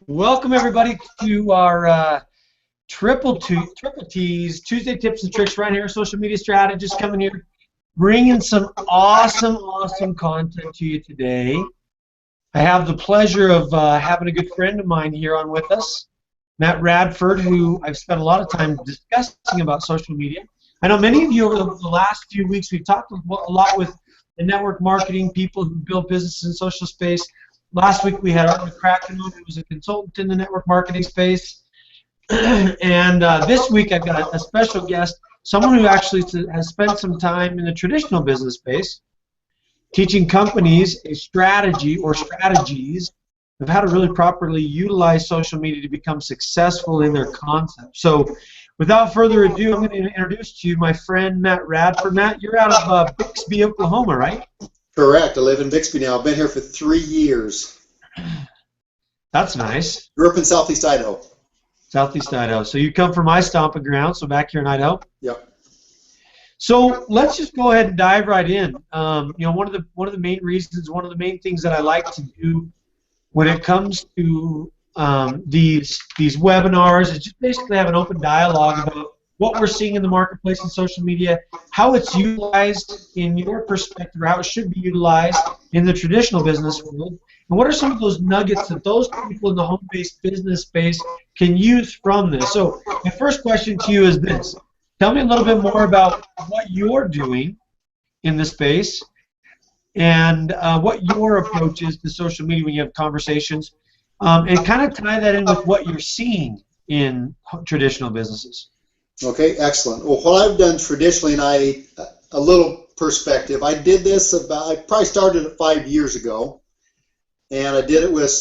Welcome everybody to our triple T's Tuesday tips and tricks right here. Social media strategist coming here, bringing some awesome content to you today. I have the pleasure of having a good friend of mine here on with us, Matt Radford, who I've spent a lot of time discussing about social media. I know many of you over the last few weeks we've talked a lot with the network marketing people who build businesses in social space. Last week we had Art McCracken, who was a consultant in the network marketing space. And this week I've got a special guest, someone who actually has spent some time in the traditional business space, teaching companies a strategy or strategies of how to really properly utilize social media to become successful in their concept. So without further ado, I'm going to introduce to you my friend Matt Radford. Matt, you're out of Bixby, Oklahoma, right? Correct. I live in Bixby now. I've been here for 3 years. That's nice. Grew up in Southeast Idaho. Southeast Idaho. So you come from my stomping ground, so back here in Idaho. Yep. So let's just go ahead and dive right in. You know, one of the main reasons, one of the main things that I like to do when it comes to these webinars is just basically have an open dialogue about what we're seeing in the marketplace and social media, how it's utilized in your perspective, or how it should be utilized in the traditional business world, and what are some of those nuggets that those people in the home-based business space can use from this. So my first question to you is this. Tell me a little bit more about what you're doing in the space and what your approach is to social media when you have conversations, and kind of tie that in with what you're seeing in traditional businesses. Okay, excellent. Well, what I've done traditionally, and a little perspective, I did this I probably started it 5 years ago, and I did it with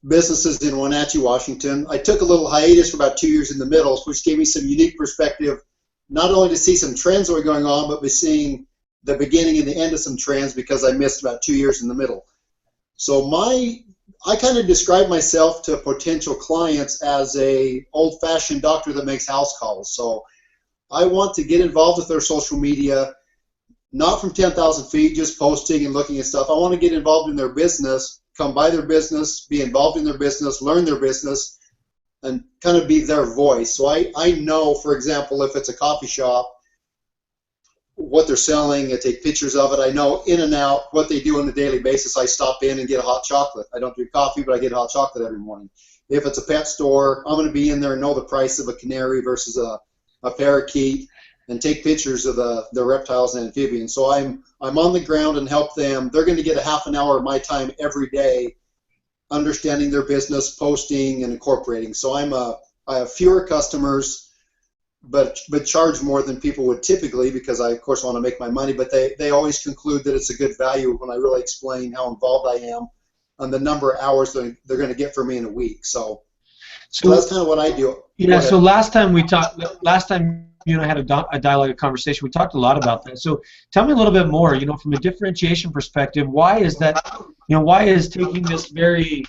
businesses in Wenatchee, Washington. I took a little hiatus for about 2 years in the middle, which gave me some unique perspective, not only to see some trends that were going on, but by seeing the beginning and the end of some trends because I missed about 2 years in the middle. So I kind of describe myself to potential clients as a old-fashioned doctor that makes house calls. So I want to get involved with their social media, not from 10,000 feet, just posting and looking at stuff. I want to get involved in their business, come by their business, be involved in their business, learn their business, and kind of be their voice. So I know, for example, if it's a coffee shop, what they're selling, I take pictures of it. I know in and out what they do on a daily basis. I stop in and get a hot chocolate. I don't do coffee, but I get hot chocolate every morning. If it's a pet store, I'm going to be in there and know the price of a canary versus a parakeet and take pictures of the reptiles and amphibians. So I'm on the ground and help them. They're going to get a half an hour of my time every day understanding their business, posting, and incorporating. So I have fewer customers, but charge more than people would typically because I, of course, want to make my money. But they always conclude that it's a good value when I really explain how involved I am and the number of hours they're going to get from me in a week. So that's kind of what I do. Yeah. So last time you and I had a dialogue, a conversation, we talked a lot about that. So tell me a little bit more. You know, from a differentiation perspective, why is that? You know, why is taking this very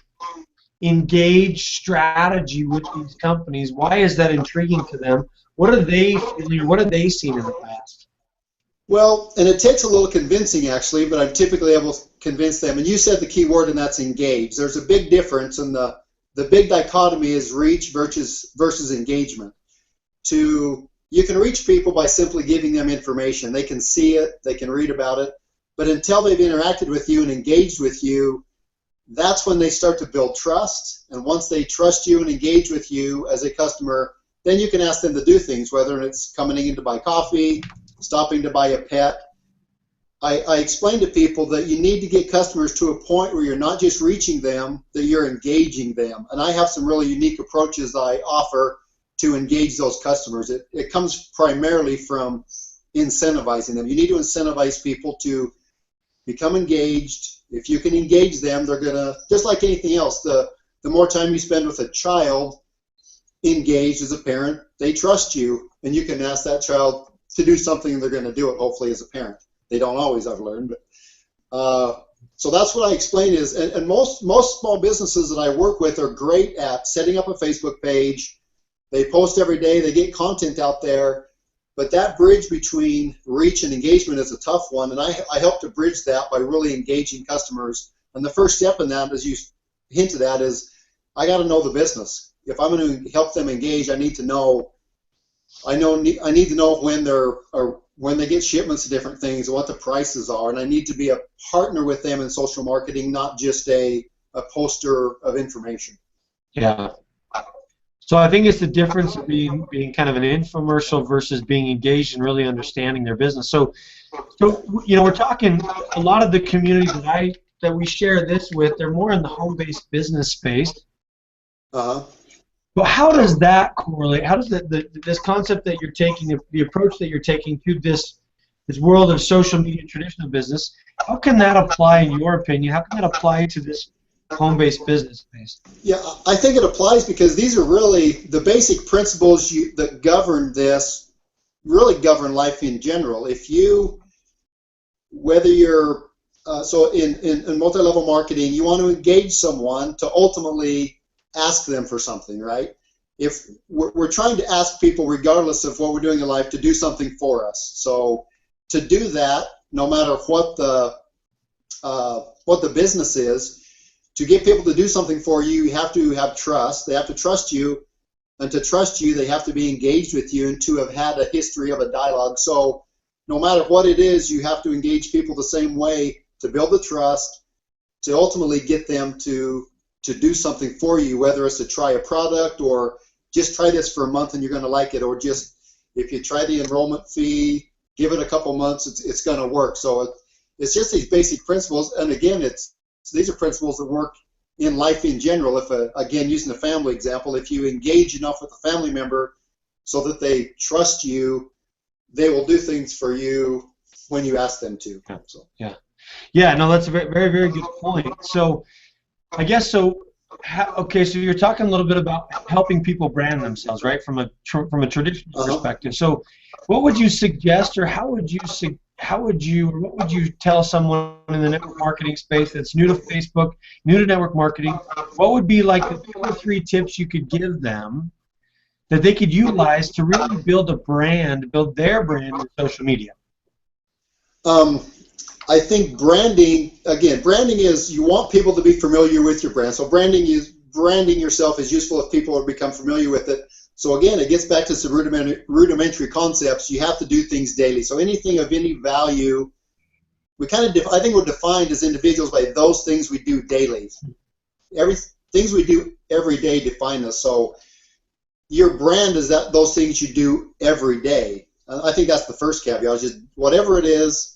engaged strategy with these companies? Why is that intriguing to them? What are they feeling? What have they seen in the past? Well, and it takes a little convincing, actually, but I'm typically able to convince them. And you said the key word, and that's engage. There's a big difference, and the big dichotomy is reach versus engagement. You can reach people by simply giving them information. They can see it, they can read about it, but until they've interacted with you and engaged with you, that's when they start to build trust. And once they trust you and engage with you as a customer, then you can ask them to do things, whether it's coming in to buy coffee, stopping to buy a pet. I explain to people that you need to get customers to a point where you're not just reaching them, that you're engaging them. And I have some really unique approaches I offer to engage those customers. It comes primarily from incentivizing them. You need to incentivize people to become engaged. If you can engage them, they're going to, just like anything else, the more time you spend with a child engaged as a parent, they trust you, and you can ask that child to do something and they're going to do it, hopefully, as a parent. They don't always, I've learned. But so that's what I explain is, and most small businesses that I work with are great at setting up a Facebook page. They post every day, they get content out there, but that bridge between reach and engagement is a tough one, and I help to bridge that by really engaging customers. And the first step in that, as you hinted at, is I got to know the business. If I'm going to help them engage, I need to know. I need to know when they get shipments of different things and what the prices are, and I need to be a partner with them in social marketing, not just a poster of information. Yeah. So I think it's the difference of being kind of an infomercial versus being engaged and really understanding their business. So we're talking a lot of the communities that we share this with. They're more in the home-based business space. But how does that correlate? How does this concept that you're taking, the approach that you're taking to this world of social media traditional business, how can that apply, in your opinion? How can that apply to this home-based business space? Yeah, I think it applies because these are really the basic principles that govern this, really govern life in general. Whether you're, so in multi-level marketing, you want to engage someone to ultimately ask them for something, right? If we're trying to ask people, regardless of what we're doing in life, to do something for us. So to do that, no matter what the business is, to get people to do something for you, you have to have trust. They have to trust you, and to trust you, they have to be engaged with you and to have had a history of a dialogue. So no matter what it is, you have to engage people the same way to build the trust, to ultimately get them to do something for you, whether it's to try a product or just try this for a month and you're going to like it, or just if you try the enrollment fee, give it a couple months, it's going to work. So it's just these basic principles, and again, these are principles that work in life in general. If again, using the family example, if you engage enough with a family member so that they trust you, they will do things for you when you ask them to. So. Yeah. No, that's a very, very, very good point. So, I guess okay. So you're talking a little bit about helping people brand themselves, right? From a traditional perspective. So, what would you suggest, or what would you tell someone in the network marketing space that's new to Facebook, new to network marketing? What would be like the 2 or 3 tips you could give them that they could utilize to really build their brand in social media? I think branding is, you want people to be familiar with your brand. So branding yourself is useful if people have become familiar with it. So again, it gets back to some rudimentary concepts. You have to do things daily. So anything of any value, I think we're defined as individuals by those things we do daily. Things we do every day define us. So your brand is those things you do every day. I think that's the first caveat. Just whatever it is.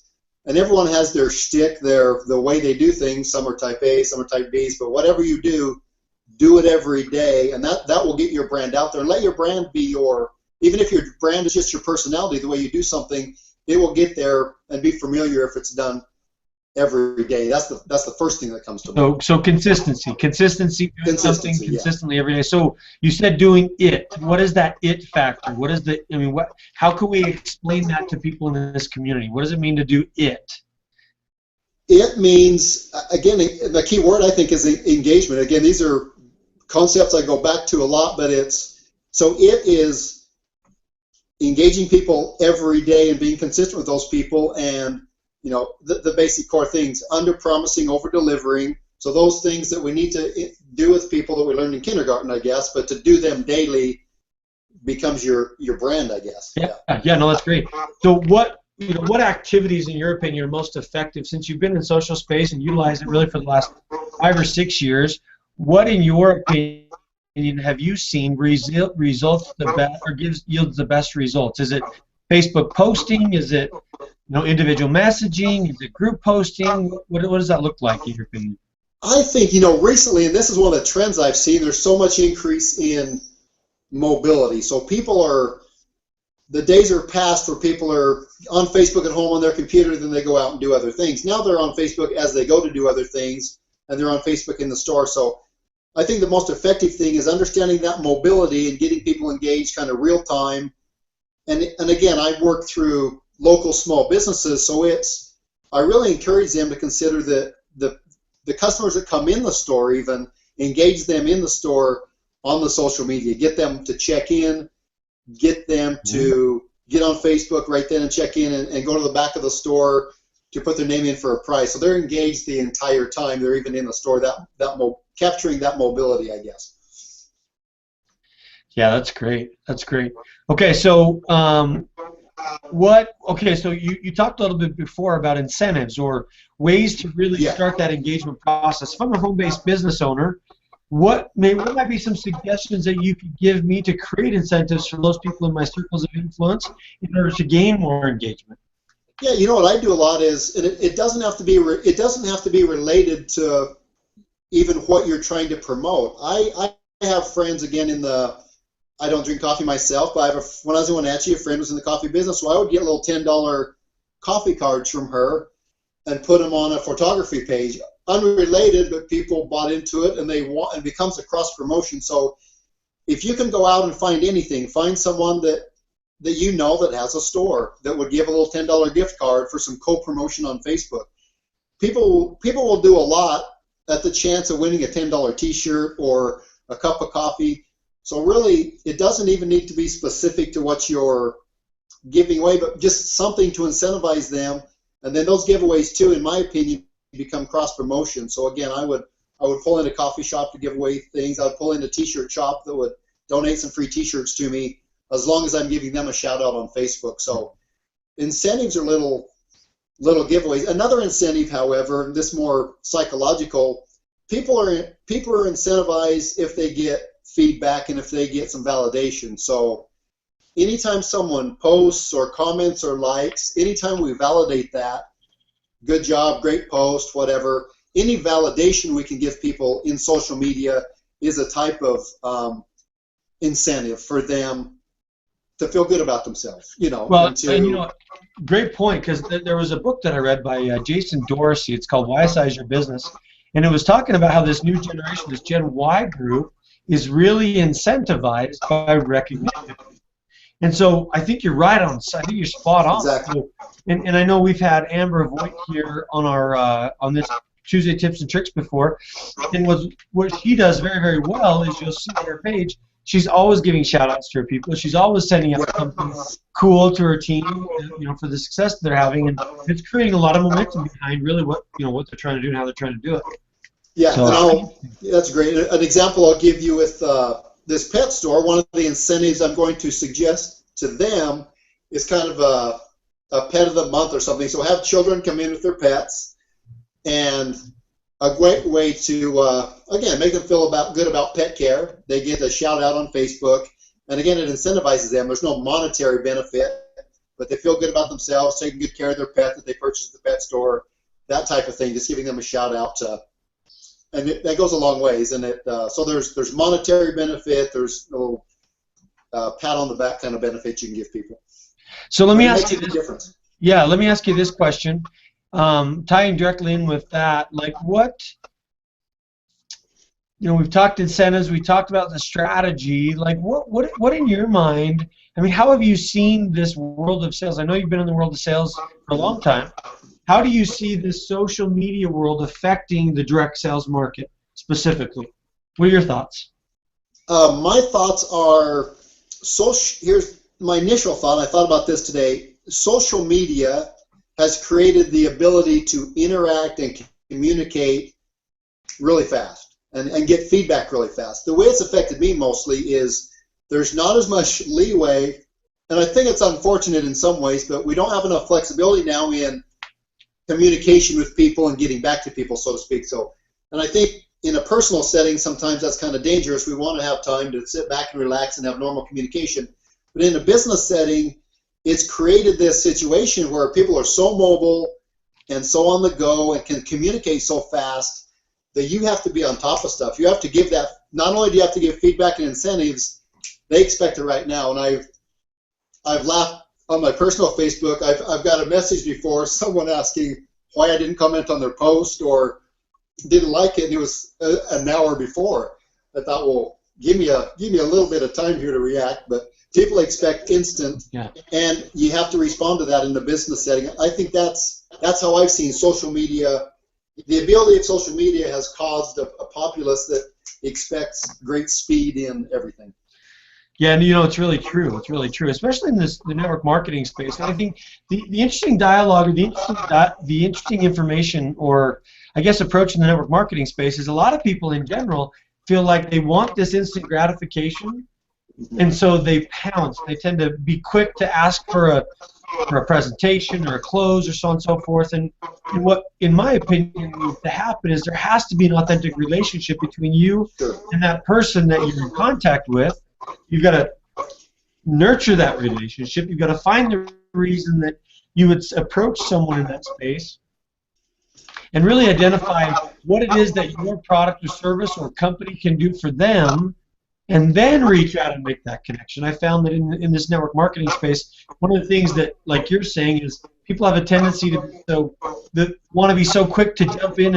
And everyone has their shtick, the way they do things. Some are type A, some are type Bs, but whatever you do it every day, and that will get your brand out there. And let your brand be even if your brand is just your personality, the way you do something, it will get there and be familiar if it's done every day. That's the first thing that comes to mind. So consistency, doing something consistently every day. So you said doing it. What is that it factor? How can we explain that to people in this community? What does it mean to do it? It means, again, the key word I think is engagement. Again, these are concepts I go back to a lot, but it is engaging people every day and being consistent with those people, and the basic core things: under promising, over delivering. So those things that we need to do with people that we learned in kindergarten, I guess, but to do them daily becomes your brand, I guess. Yeah, no, that's great. So what activities, in your opinion, are most effective, since you've been in social space and utilized it really for the last 5 or 6 years? What, in your opinion, have you seen yields the best results? Is it Facebook posting? Is it individual messaging? Is it group posting? What does that look like, in your opinion? I think recently, and this is one of the trends I've seen, there's so much increase in mobility. So the days are past where people are on Facebook at home on their computer, then they go out and do other things. Now they're on Facebook as they go to do other things, and they're on Facebook in the store. So I think the most effective thing is understanding that mobility and getting people engaged kind of real time. And again, I work through local small businesses, so I really encourage them to consider the customers that come in the store, even engage them in the store on the social media, get them to check in, get them to get on Facebook right then and check in and go to the back of the store, to put their name in for a price. So they're engaged the entire time. They're even in the store, capturing that mobility, I guess. Yeah, that's great. That's great. Okay, so so you talked a little bit before about incentives or ways to really start that engagement process. If I'm a home-based business owner, what might be some suggestions that you could give me to create incentives for those people in my circles of influence in order to gain more engagement? Yeah, you know what I do a lot is, and it doesn't have to be related to even what you're trying to promote. I have friends again I don't drink coffee myself, but when I was in Wenatchee, a friend was in the coffee business, so I would get little $10 coffee cards from her and put them on a photography page. Unrelated, but people bought into it, and it becomes a cross promotion. So if you can go out and find anything, find someone that you know that has a store that would give a little $10 gift card for some co-promotion on Facebook. People will do a lot at the chance of winning a $10 t-shirt or a cup of coffee. So really, it doesn't even need to be specific to what you're giving away, but just something to incentivize them. And then those giveaways too, in my opinion, become cross promotion. So again, I would pull in a coffee shop to give away things. I'd pull in a t-shirt shop that would donate some free t-shirts to me, as long as I'm giving them a shout out on Facebook. So incentives are little giveaways. Another incentive, however, and this more psychological, people are incentivized if they get feedback and if they get some validation. So anytime someone posts or comments or likes, anytime we validate that, good job, great post, whatever, any validation we can give people in social media is a type of incentive for them to feel good about themselves, Well, and great point, because there was a book that I read by Jason Dorsey. It's called Why Size Your Business, and it was talking about how this new generation, this Gen Y group, is really incentivized by recognition. And so I think you're right on. I think you're spot on. Exactly. So, and I know we've had Amber Voigt here on our on this Tuesday Tips and Tricks before, and what she does very, very well is you'll see on her page, she's always giving shout-outs to her people. She's always sending out something cool to her team, for the success they're having, and it's creating a lot of momentum behind really what they're trying to do and how they're trying to do it. Yeah, so, that's great. An example I'll give you with this pet store. One of the incentives I'm going to suggest to them is kind of a pet of the month or something. So have children come in with their pets, and a great way to, again, make them feel good about pet care. They get a shout out on Facebook, and again, it incentivizes them. There's no monetary benefit, but they feel good about themselves, taking good care of their pet that they purchased at the pet store, that type of thing, just giving them a shout out. And that goes a long ways. And so there's monetary benefit, there's no pat on the back kind of benefit you can give people. So let me ask you this. Difference. Yeah, let me ask you this question. Tying directly in with that, like what, we've talked incentives, we talked about the strategy, like what in your mind, how have you seen this world of sales? I know you've been in the world of sales for a long time. How do you see this social media world affecting the direct sales market specifically? What are your thoughts? My thoughts are, here's my initial thought. I thought about this today. Social media has created the ability to interact and communicate really fast and get feedback really fast. The way it's affected me mostly is there's not as much leeway, and I think it's unfortunate in some ways, but we don't have enough flexibility now in communication with people and getting back to people, so to speak. So, and I think in a personal setting, sometimes that's kind of dangerous. We want to have time to sit back and relax and have normal communication. But in a business setting, it's created this situation where people are so mobile and so on the go and can communicate so fast that you have to be on top of stuff. You have to give that, not only do you have to give feedback and incentives, they expect it right now. And I've laughed on my personal Facebook. I've got a message before, someone asking why I didn't comment on their post or didn't like it, and it was an hour before. I thought, well, give me a little bit of time here to react, but people expect instant, and you have to respond to that in the business setting. I think that's how I've seen social media. The ability of social media has caused a populace that expects great speed in everything. Yeah, and it's really true. It's really true, especially in the network marketing space. And I think the interesting dialogue, or the interesting information, or I guess approach in the network marketing space is a lot of people in general feel like they want this instant gratification, and so they pounce. They tend to be quick to ask for a presentation or a close or so on and so forth. And what, in my opinion, needs to happen is there has to be an authentic relationship between you and that person that you're in contact with. You've got to nurture that relationship. You've got to find the reason that you would approach someone in that space and really identify what it is that your product or service or company can do for them, and then reach out and make that connection. I found that in this network marketing space, one of the things that, like you're saying, is people have a tendency to want to be so quick to jump in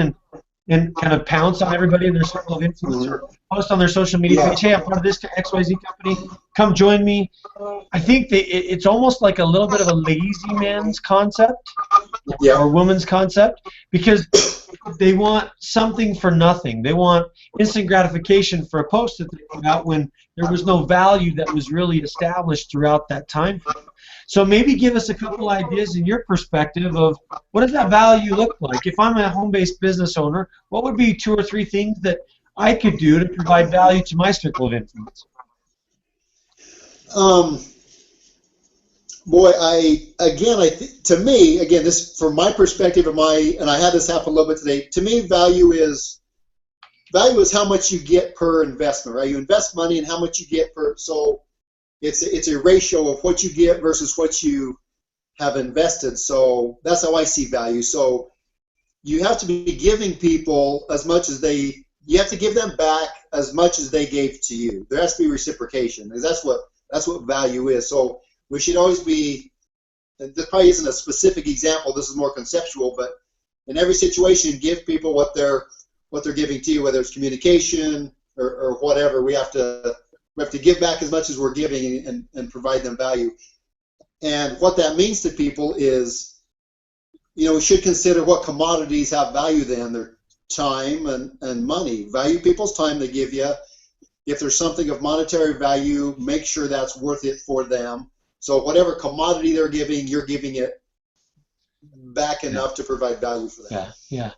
and kind of pounce on everybody in their circle of influence, or post on their social media page, hey, I'm part of this XYZ company, come join me. I think it's almost like a little bit of a lazy man's concept, or woman's concept, because they want something for nothing. They want instant gratification for a post that they put out when there was no value that was really established throughout that time frame. So maybe give us a couple ideas in your perspective of what does that value look like? If I'm a home-based business owner, what would be 2 or 3 things that I could do to provide value to my circle of influence? Boy, to me, again, this from my perspective, and I had this happen a little bit today. To me, value is how much you get per investment, right? You invest money and how much you get per. So it's a ratio of what you get versus what you have invested. So that's how I see value. So you have to be giving people as much as you have to give them back as much as they gave to you. There has to be reciprocation, because that's what value is. So we should always be, this probably isn't a specific example, this is more conceptual, but in every situation, give people what they're giving to you, whether it's communication or whatever. We have to give back as much as we're giving and provide them value. And what that means to people is, we should consider what commodities have value then. Their time and money. Value people's time they give you. If there's something of monetary value, make sure that's worth it for them. So whatever commodity they're giving, you're giving it back enough to provide value for them. Yeah.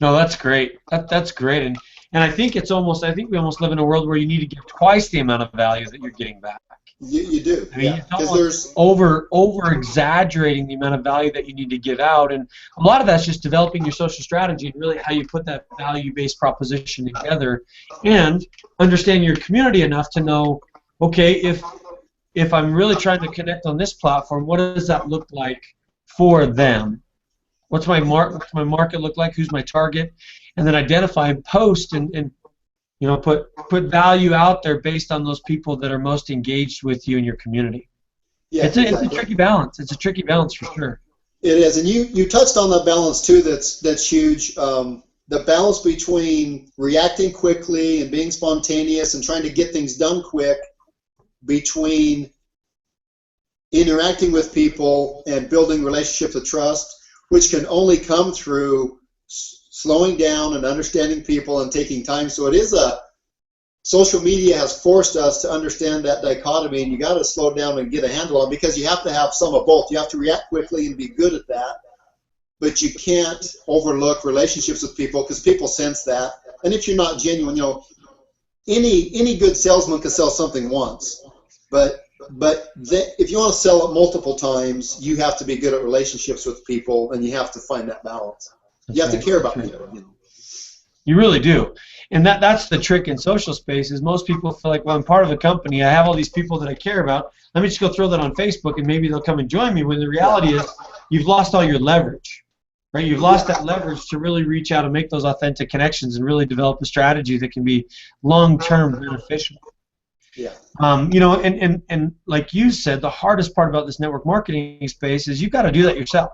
No, that's great. That's great. And I think I think we almost live in a world where you need to give twice the amount of value that you're getting back. You do. I mean, it's almost over exaggerating the amount of value that you need to give out, and a lot of that's just developing your social strategy and really how you put that value-based proposition together, and understanding your community enough to know, okay, if I'm really trying to connect on this platform, what does that look like for them? What's my market look like? Who's my target? And then identify and post and put value out there based on those people that are most engaged with you and your community. Yeah, it's a tricky balance. It's a tricky balance for sure. It is, and you touched on the balance too. That's huge. The balance between reacting quickly and being spontaneous and trying to get things done quick, between interacting with people and building relationships of trust, which can only come through slowing down and understanding people and taking time. So social media has forced us to understand that dichotomy, and you got to slow down and get a handle on it, because you have to have some of both. You have to react quickly and be good at that, but you can't overlook relationships with people, because people sense that. And if you're not genuine, any good salesman can sell something once, but if you want to sell it multiple times, you have to be good at relationships with people, and you have to find that balance. You have to care about people. You really do. And that's the trick in social space, is most people feel like, well, I'm part of a company, I have all these people that I care about, let me just go throw that on Facebook and maybe they'll come and join me, when the reality is you've lost all your leverage, right? You've lost that leverage to really reach out and make those authentic connections and really develop a strategy that can be long-term beneficial. Yeah. And like you said, the hardest part about this network marketing space is you've got to do that yourself.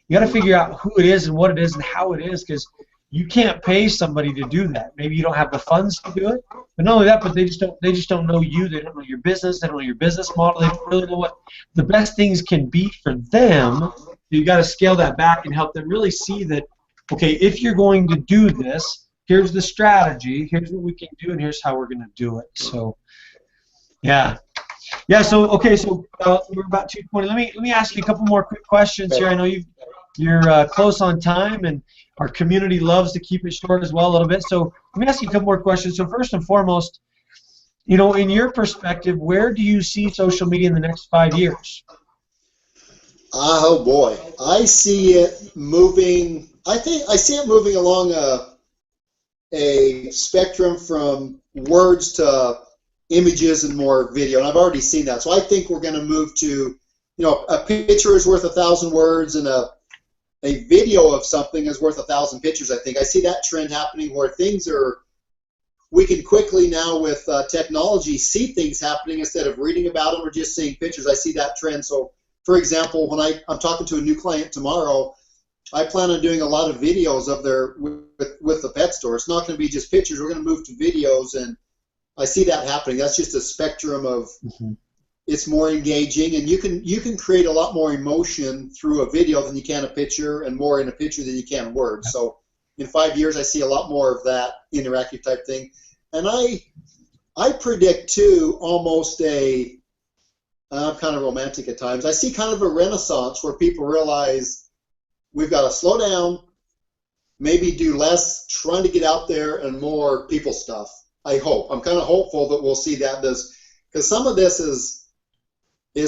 You got to figure out who it is and what it is and how it is, because you can't pay somebody to do that. Maybe you don't have the funds to do it, but not only that, but they just don't know you. They don't know your business. They don't know your business model. They don't really know what the best things can be for them. You got to scale that back and help them really see that, okay, if you're going to do this, here's the strategy, here's what we can do, and here's how we're going to do it. So, yeah. Yeah. So okay. So we're about 2:20. Let me ask you a couple more quick questions here. I know you're close on time, and our community loves to keep it short as well a little bit. So let me ask you a couple more questions. So first and foremost, in your perspective, where do you see social media in the next 5 years? Oh boy, I see it moving. I see it moving along a spectrum from words to images and more video, and I've already seen that. So I think we're going to move to, a picture is worth 1,000 words, and a video of something is worth 1,000 pictures. I think I see that trend happening where we can quickly now with technology see things happening instead of reading about them or just seeing pictures. I see that trend. So, for example, when I'm talking to a new client tomorrow, I plan on doing a lot of videos of with the pet store. It's not going to be just pictures. We're going to move to videos, and I see that happening. That's just a spectrum of. It's more engaging, and you can create a lot more emotion through a video than you can a picture, and more in a picture than you can words. So in 5 years, I see a lot more of that interactive type thing, and I predict too almost I'm kind of romantic at times. I see kind of a renaissance where people realize we've got to slow down, maybe do less trying to get out there and more people stuff. I hope. I'm kind of hopeful that we'll see that because some of this is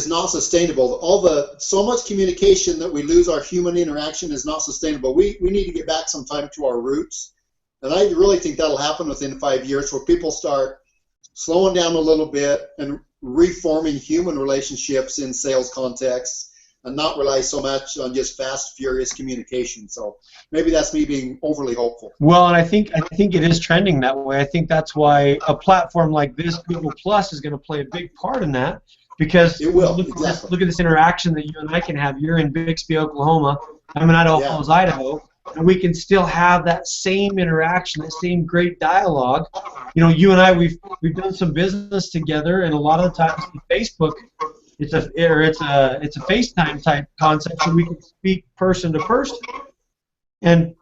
not sustainable. So much communication that we lose our human interaction is not sustainable. We need to get back some time to our roots, and I really think that'll happen within 5 years, where people start slowing down a little bit and reforming human relationships in sales contexts, and not rely so much on just fast, furious communication. So maybe that's me being overly hopeful. Well, and I think it is trending that way. I think that's why a platform like this, Google Plus, is going to play a big part in that. Because it will. Look at this interaction that you and I can have. You're in Bixby, Oklahoma. I'm in Idaho Falls, Idaho. And we can still have that same interaction, that same great dialogue. You and I, we've done some business together, and a lot of the times with Facebook, it's a FaceTime type concept, so we can speak person to person. And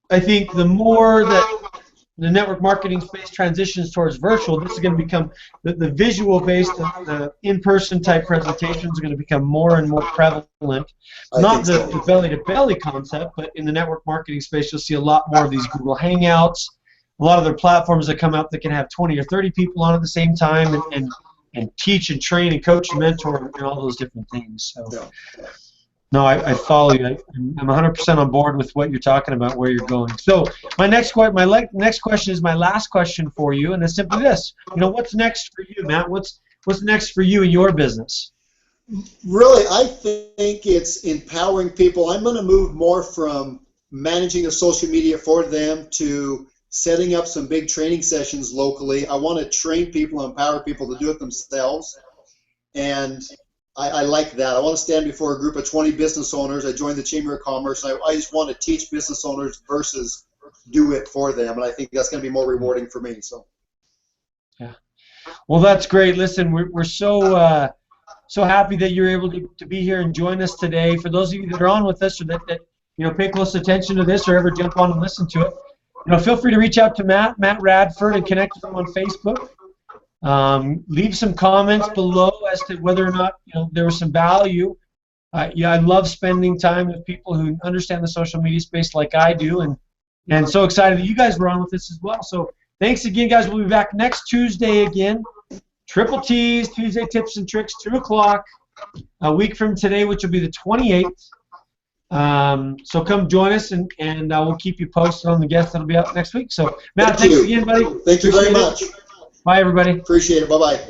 I think the more that the network marketing space transitions towards virtual, this is going to become the visual-based, the in-person type presentations are going to become more and more prevalent. Not the belly-to-belly concept, but in the network marketing space, you'll see a lot more of these Google Hangouts, a lot of their platforms that come up that can have 20 or 30 people on at the same time and teach and train and coach and mentor and all those different things. So. No, I follow you. I'm 100% on board with what you're talking about, where you're going. So my next question is my last question for you, and it's simply this: what's next for you, Matt? What's next for you in your business? Really, I think it's empowering people. I'm going to move more from managing their social media for them to setting up some big training sessions locally. I want to train people, empower people to do it themselves, and I like that. I want to stand before a group of 20 business owners. I joined the Chamber of Commerce. I just want to teach business owners versus do it for them, and I think that's going to be more rewarding for me. So, yeah. Well, that's great. Listen, we're so happy that you're able to be here and join us today. For those of you that are on with us, or that pay close attention to this, or ever jump on and listen to it, feel free to reach out to Matt Radford, and connect with him on Facebook. Leave some comments below as to whether or not there was some value. I love spending time with people who understand the social media space like I do, and so excited that you guys were on with this as well. So thanks again, guys. We'll be back next Tuesday again. Triple T's, Tuesday Tips and Tricks, 2 o'clock, a week from today, which will be the 28th. So come join us, and we'll keep you posted on the guests that'll be up next week. So Matt, thanks again, buddy. Thank you very much. Bye, everybody. Appreciate it. Bye-bye.